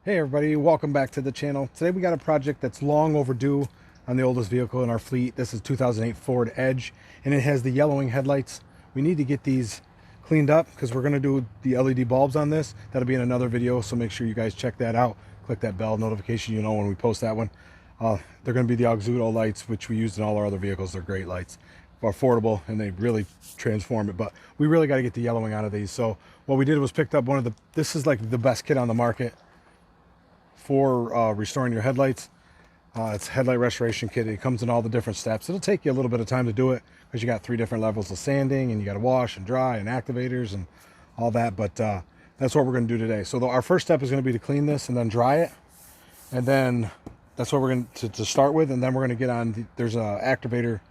Hey everybody, welcome back to the channel. Today we got a project that's long overdue on the oldest vehicle in our fleet. This is 2008 Ford Edge, and it has the yellowing headlights. We need to get these cleaned up because we're going to do the LED bulbs on this. That'll be in another video, so make sure you guys check that out. Click that bell notification, you know when we post that one. They're going to be the Auxudo lights, which we used in all our other vehicles. They're great lights, affordable, and they really transform it. But we really got to get the yellowing out of these. So what we did was picked up one of the, this is like the best kit on the market for restoring your headlights. It's a headlight restoration kit. It comes in all the different steps. It'll take you a little bit of time to do it because you got 3 different levels of sanding, and you got to wash and dry and activators and all that. But that's what we're going to do today. So our first step is going to be to clean this and then dry it, and then that's what we're going to start with. And then we're going to get on there's a activator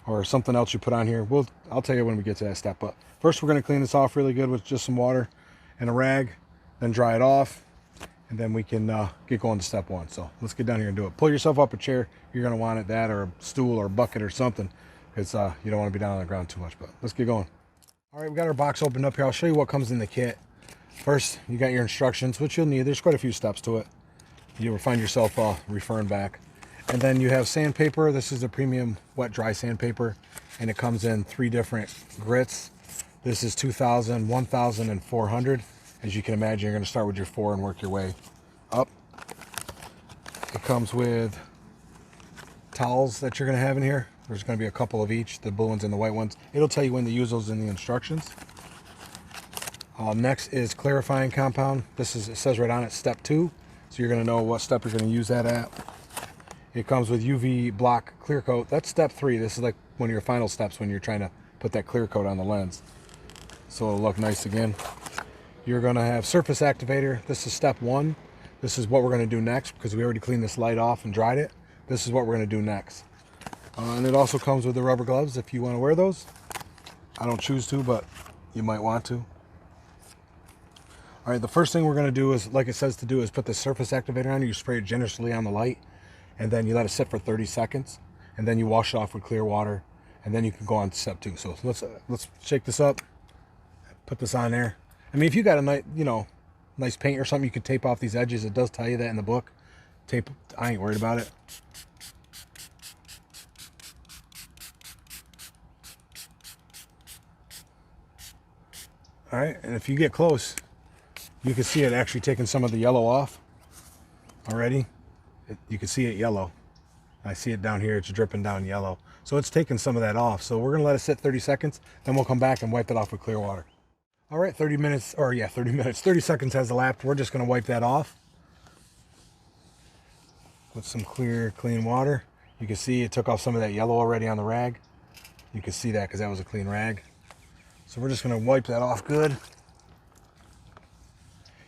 or something else you put on here. I'll tell you when we get to that step. But first we're going to clean this off really good with just some water and a rag, then dry it off, and then we can get going to step 1. So let's get down here and do it. Pull yourself up a chair. You're going to want it, that or a stool or a bucket or something, because you don't want to be down on the ground too much. But let's get going. All right, we got our box opened up here. I'll show you what comes in the kit. First, you got your instructions, which you'll need. There's quite a few steps to it. You'll find yourself referring back. And then you have sandpaper. This is a premium wet dry sandpaper, and it comes in 3 different grits. This is 2000, 1000, and 400. As you can imagine, you're going to start with your 4 and work your way up. It comes with towels that you're going to have in here. There's going to be a couple of each, the blue ones and the white ones. It'll tell you when to use those in the instructions. Next is clarifying compound. It says right on it, step 2. So you're going to know what step you're going to use that at. It comes with UV block clear coat. That's step 3. This is like one of your final steps when you're trying to put that clear coat on the lens, so it'll look nice again. You're going to have surface activator. This is step 1. This is what we're going to do next because we already cleaned this light off and dried it. This is what we're going to do next. And it also comes with the rubber gloves if you want to wear those. I don't choose to, but you might want to. All right, the first thing we're going to do is, like it says to do, is put the surface activator on. You spray it generously on the light, and then you let it sit for 30 seconds, and then you wash it off with clear water, and then you can go on to step 2. So let's shake this up, put this on there. I mean, if you got a nice, nice paint or something, you could tape off these edges. It does tell you that in the book. Tape, I ain't worried about it. All right, and if you get close, you can see it actually taking some of the yellow off already. You can see it yellow. I see it down here. It's dripping down yellow. So it's taking some of that off. So we're going to let it sit 30 seconds. Then we'll come back and wipe it off with clear water. All right, 30 seconds has elapsed. We're just going to wipe that off with some clear, clean water. You can see it took off some of that yellow already on the rag. You can see that because that was a clean rag. So we're just going to wipe that off good.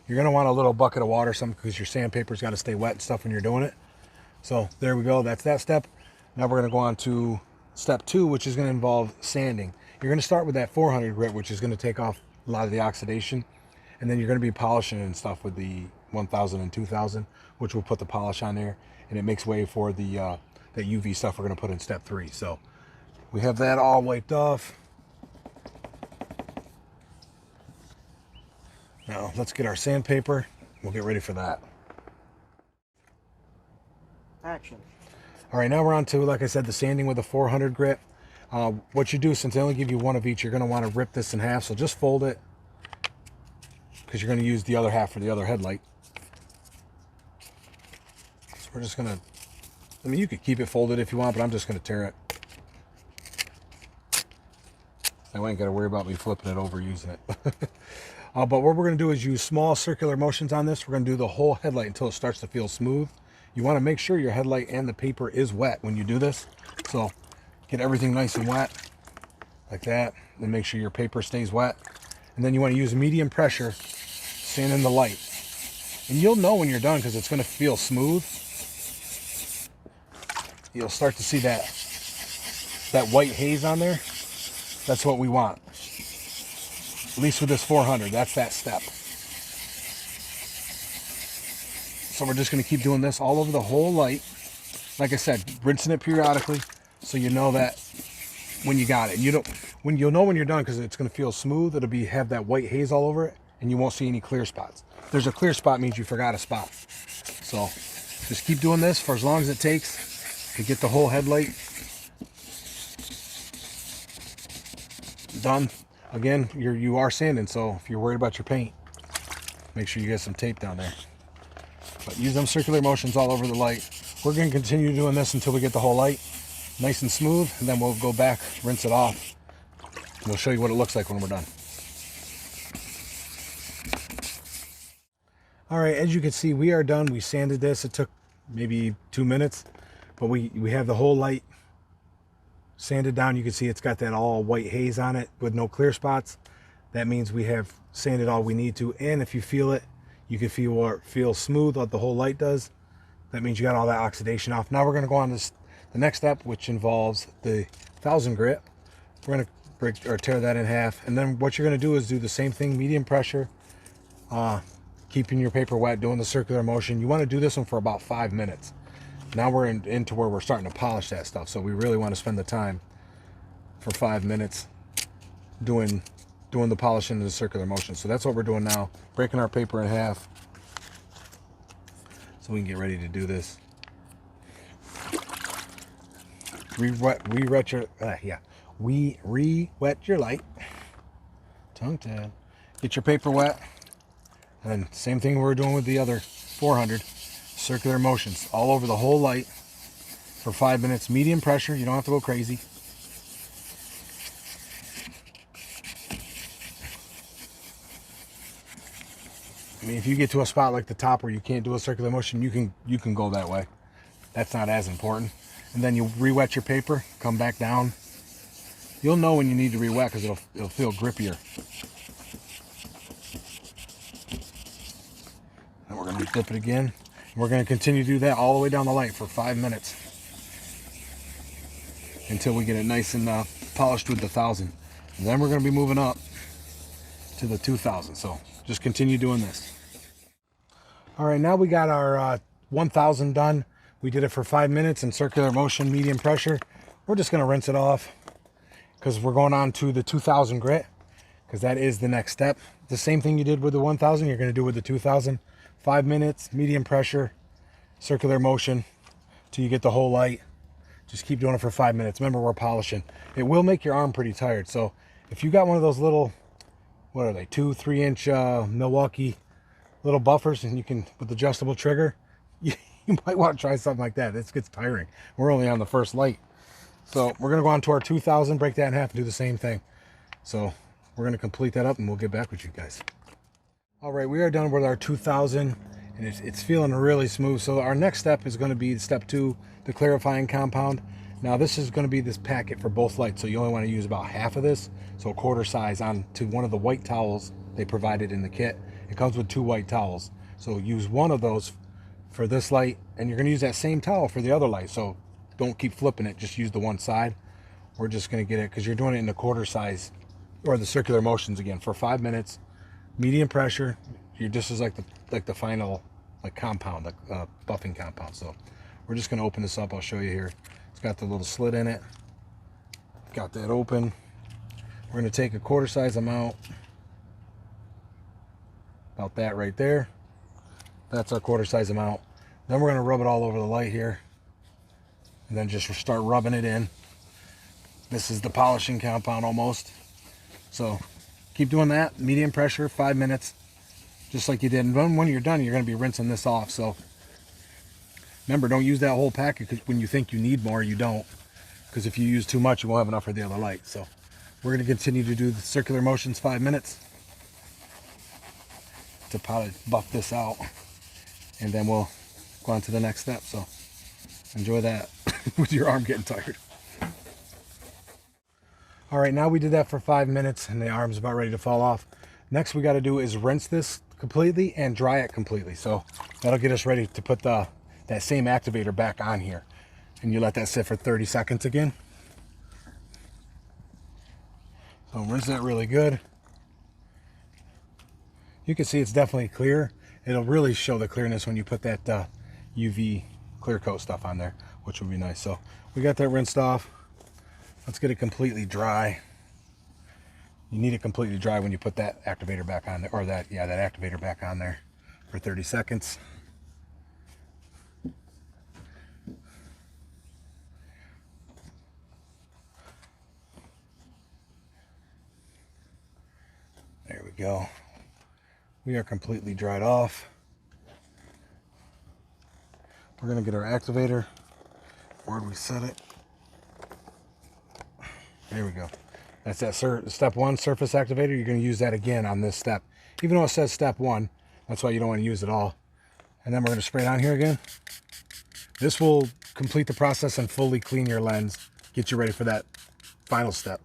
You're going to want a little bucket of water, something, because your sandpaper's got to stay wet and stuff when you're doing it. So there we go. That's that step. Now we're going to go on to step 2, which is going to involve sanding. You're going to start with that 400 grit, which is going to take off a lot of the oxidation, and then you're going to be polishing and stuff with the 1000 and 2000, which will put the polish on there, and it makes way for the that UV stuff we're going to put in step 3. So we have that all wiped off. Now let's get our sandpaper. We'll get ready for that. Action. All right, now we're on to, like I said, the sanding with the 400 grit. What you do, since they only give you 1 of each, you're going to want to rip this in half. So just fold it, because you're going to use the other half for the other headlight. So we're just going to, I mean, you could keep it folded if you want, but I'm just going to tear it. I ain't got to worry about me flipping it over using it. But what we're going to do is use small circular motions on this. We're going to do the whole headlight until it starts to feel smooth. You want to make sure your headlight and the paper is wet when you do this. So get everything nice and wet like that, and make sure your paper stays wet. And then you want to use medium pressure, sand in the light. And you'll know when you're done because it's going to feel smooth. You'll start to see that white haze on there. That's what we want. At least with this 400, that's that step. So we're just going to keep doing this all over the whole light. Like I said, rinsing it periodically so you know that when you got it. You'll know when you're done because it's going to feel smooth. It'll have that white haze all over it, and you won't see any clear spots. There's a clear spot means you forgot a spot. So just keep doing this for as long as it takes to get the whole headlight done. Again, you are sanding, so if you're worried about your paint, make sure you get some tape down there. But use them circular motions all over the light. We're going to continue doing this until we get the whole light nice and smooth, and then we'll go back, rinse it off, and we'll show you what it looks like when we're done. All right, as you can see, we are done. We sanded this. It took maybe 2 minutes, but we have the whole light sanded down. You can see it's got that all white haze on it with no clear spots. That means we have sanded all we need to, and if you feel it, you can feel smooth like the whole light does. That means you got all that oxidation off. Now we're going to go on to the next step, which involves the 1000 grit. We're going to break or tear that in half, and then what you're going to do is do the same thing, medium pressure, keeping your paper wet, doing the circular motion. You want to do this one for about 5 minutes. Now we're into where we're starting to polish that stuff, so we really want to spend the time for 5 minutes doing the polishing and the circular motion. So that's what we're doing now, breaking our paper in half so we can get ready to do this. Re-wet your light. Tongue tied. Get your paper wet, and same thing we're doing with the other 400. Circular motions all over the whole light for 5 minutes. Medium pressure. You don't have to go crazy. I mean, if you get to a spot like the top where you can't do a circular motion, you can go that way. That's not as important. And then you re-wet your paper, come back down. You'll know when you need to re-wet because it'll feel grippier. And we're going to dip it again. We're going to continue to do that all the way down the light for 5 minutes until we get it nice and polished with the 1000. And then we're going to be moving up to the 2000. So just continue doing this. All right, now we got our 1000 done. We did it for 5 minutes in circular motion, medium pressure. We're just going to rinse it off because we're going on to the 2000 grit because that is the next step. The same thing you did with the 1000, you're going to do with the 2000. 5 minutes, medium pressure, circular motion till you get the whole light. Just keep doing it for 5 minutes. Remember, we're polishing. It will make your arm pretty tired. So if you got one of those little, what are they, 2-3 inch Milwaukee little buffers, and you can, with adjustable trigger, you might want to try something like that. This gets tiring. We're only on the first light. So we're going to go on to our 2000, break that in half, and do the same thing. So we're going to complete that up, and we'll get back with you guys. All right, we are done with our 2000, and it's feeling really smooth. So our next step is going to be step 2, the clarifying compound. Now this is going to be this packet for both lights, so you only want to use about half of this, so a quarter size onto one of the white towels they provided in the kit. It comes with 2 white towels, so use one of those for this light, and you're going to use that same towel for the other light, so don't keep flipping it, just use the one side. We're just going to get it, because you're doing it in the quarter size, or the circular motions again, for 5 minutes. Medium pressure. You're just as like the final compound, buffing compound. So we're just going to open this up. I'll show you here. It's got the little slit in it. Got that open. We're going to take a quarter size amount, about that right there. That's our quarter size amount. Then we're going to rub it all over the light here, and then just start rubbing it in. This is the polishing compound almost. So keep doing that, medium pressure, 5 minutes, just like you did. And then when you're done, you're going to be rinsing this off. So remember, don't use that whole packet, because when you think you need more, you don't. Because if you use too much, you won't have enough for the other light. So we're going to continue to do the circular motions 5 minutes to probably buff this out. And then we'll go on to the next step. So enjoy that with your arm getting tired. All right, now we did that for 5 minutes and the arm's about ready to fall off. Next we got to do is rinse this completely and dry it completely. So that'll get us ready to put that same activator back on here. And you let that sit for 30 seconds again. So rinse that really good. You can see it's definitely clear. It'll really show the clearness when you put that UV clear coat stuff on there, which will be nice. So we got that rinsed off. Let's get it completely dry. You need it completely dry when you put that activator back on there, or that activator back on there. for 30 seconds. There we go. We are completely dried off. We're going to get our activator. Where'd we set it? There we go. That's that step 1 surface activator. You're going to use that again on this step. Even though it says step 1, that's why you don't want to use it all. And then we're going to spray it on here again. This will complete the process and fully clean your lens. Get you ready for that final step.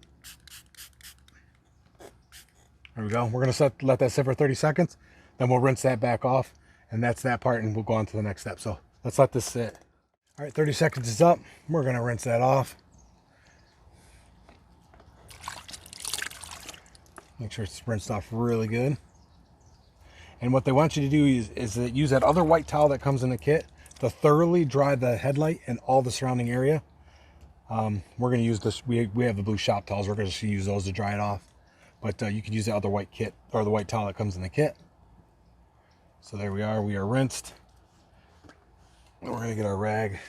There we go. We're going to let that sit for 30 seconds. Then we'll rinse that back off. And that's that part, and we'll go on to the next step. So let's let this sit. All right, 30 seconds is up. We're going to rinse that off. Make sure it's rinsed off really good. And what they want you to do is use that other white towel that comes in the kit to thoroughly dry the headlight and all the surrounding area. We're going to use this. We have the blue shop towels. We're going to use those to dry it off. But you can use the other white kit or the white towel that comes in the kit. So there we are. We are rinsed. We're going to get our rag.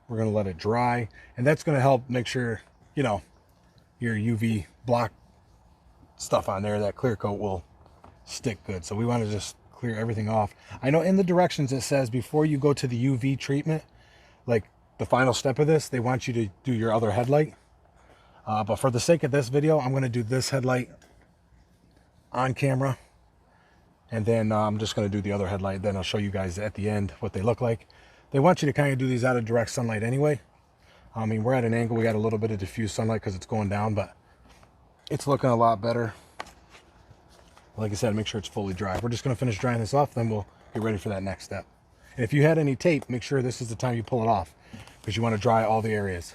We're going to let it dry. And that's going to help make sure, you know, your UV block stuff on there, that clear coat will stick good. So we want to just clear everything off. I know in the directions it says before you go to the UV treatment, like the final step of this, they want you to do your other headlight. But for the sake of this video, I'm going to do this headlight on camera. And then I'm just going to do the other headlight. Then I'll show you guys at the end what they look like. They want you to kind of do these out of direct sunlight anyway. I mean, we're at an angle. We got a little bit of diffuse sunlight because it's going down, but it's looking a lot better. Like I said, make sure it's fully dry. We're just going to finish drying this off, then we'll get ready for that next step. And if you had any tape, make sure this is the time you pull it off because you want to dry all the areas.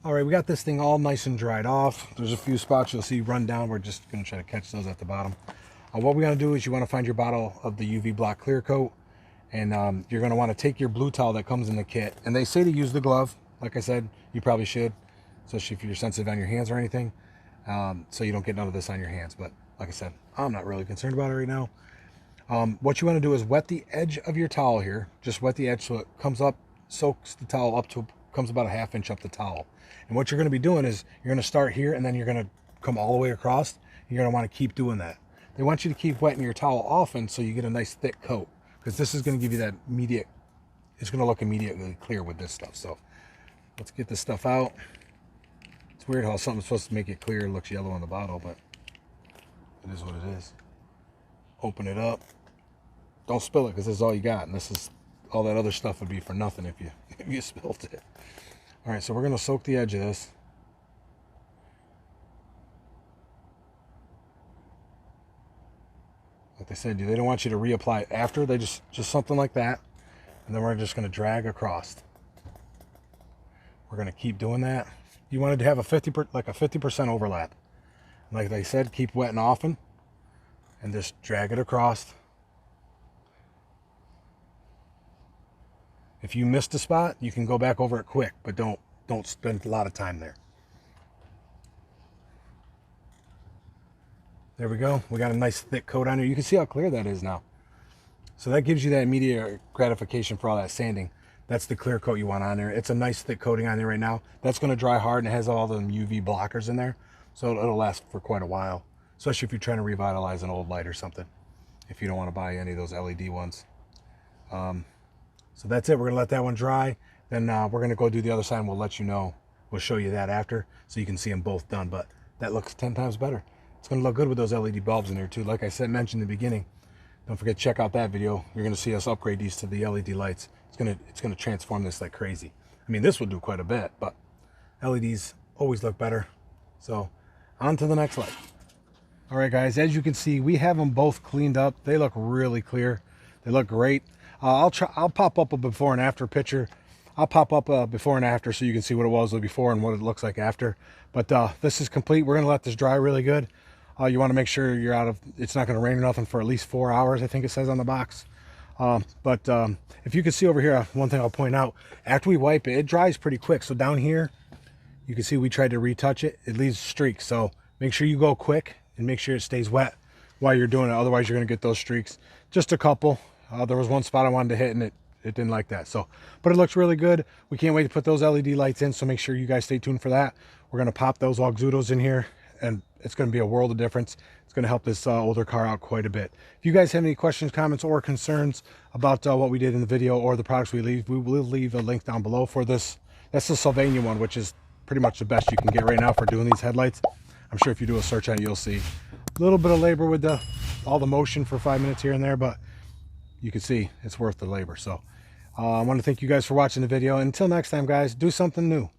All right, we got this thing all nice and dried off. There's a few spots you'll see run down. We're just going to try to catch those at the bottom. What we're going to do is you want to find your bottle of the UV block clear coat, and you're going to want to take your blue towel that comes in the kit. And they say to use the glove. Like I said, you probably should, especially if you're sensitive on your hands or anything, so you don't get none of this on your hands. But like I said, I'm not really concerned about it right now. What you want to do is wet the edge of your towel here. Just wet the edge so it comes up, soaks the towel up to, comes about a ½ inch up the towel. And what you're going to be doing is you're going to start here and then you're going to come all the way across. You're going to want to keep doing that. They want you to keep wetting your towel often so you get a nice thick coat, because this is going to give you that immediate, it's going to look immediately clear with this stuff. So let's get this stuff out. It's weird how something's supposed to make it clear, it looks yellow on the bottle, but it is what it is. Open it up. Don't spill it, because this is all you got, and this is all that other stuff would be for nothing if you spilled it. All right, so we're going to soak the edge of this. Like they said, they don't want you to reapply it after. They just something like that, and then we're just going to drag across. We're going to keep doing that. You wanted to have a 50% overlap. Like they said, keep wetting often, and just drag it across. If you missed a spot, you can go back over it quick, but don't spend a lot of time there. There we go. We got a nice thick coat on here. You can see how clear that is now. So that gives you that immediate gratification for all that sanding. That's the clear coat you want on there. It's a nice thick coating on there right now. That's going to dry hard, and it has all the UV blockers in there. So it'll last for quite a while, especially if you're trying to revitalize an old light or something, if you don't want to buy any of those LED ones. So that's it. We're going to let that one dry. Then we're going to go do the other side, and we'll let you know. We'll show you that after so you can see them both done. But that looks 10 times better. It's going to look good with those LED bulbs in there too. Like I said, mentioned in the beginning, don't forget to check out that video. You're going to see us upgrade these to the LED lights. It's going to transform this like crazy. I mean, this will do quite a bit, but LEDs always look better. So on to the next light. All right, guys, as you can see, we have them both cleaned up. They look really clear. They look great. I'll pop up a before and after picture. I'll pop up a before and after so you can see what it was before and what it looks like after. But this is complete. We're going to let this dry really good. You want to make sure you're out of, it's not going to rain or nothing for at least 4 hours, I think it says on the box. But if you can see over here, one thing I'll point out, after we wipe it, it dries pretty quick. So down here, you can see we tried to retouch it. It leaves streaks. So Make sure you go quick and make sure it stays wet while you're doing it. Otherwise, you're going to get those streaks. Just a couple. There was one spot I wanted to hit and it didn't like that. So, but it looks really good. We can't wait to put those LED lights in. So make sure you guys stay tuned for that. We're going to pop those Auxudos in here and it's going to be a world of difference. It's going to help this older car out quite a bit. If you guys have any questions, comments, or concerns about what we did in the video or the products we will leave a link down below for this. That's the Sylvania one, which is pretty much the best you can get right now for doing these headlights. I'm sure if you do a search on it, you'll see a little bit of labor with all the motion for 5 minutes here and there, but you can see it's worth the labor. So I want to thank you guys for watching the video. Until next time, guys, do something new.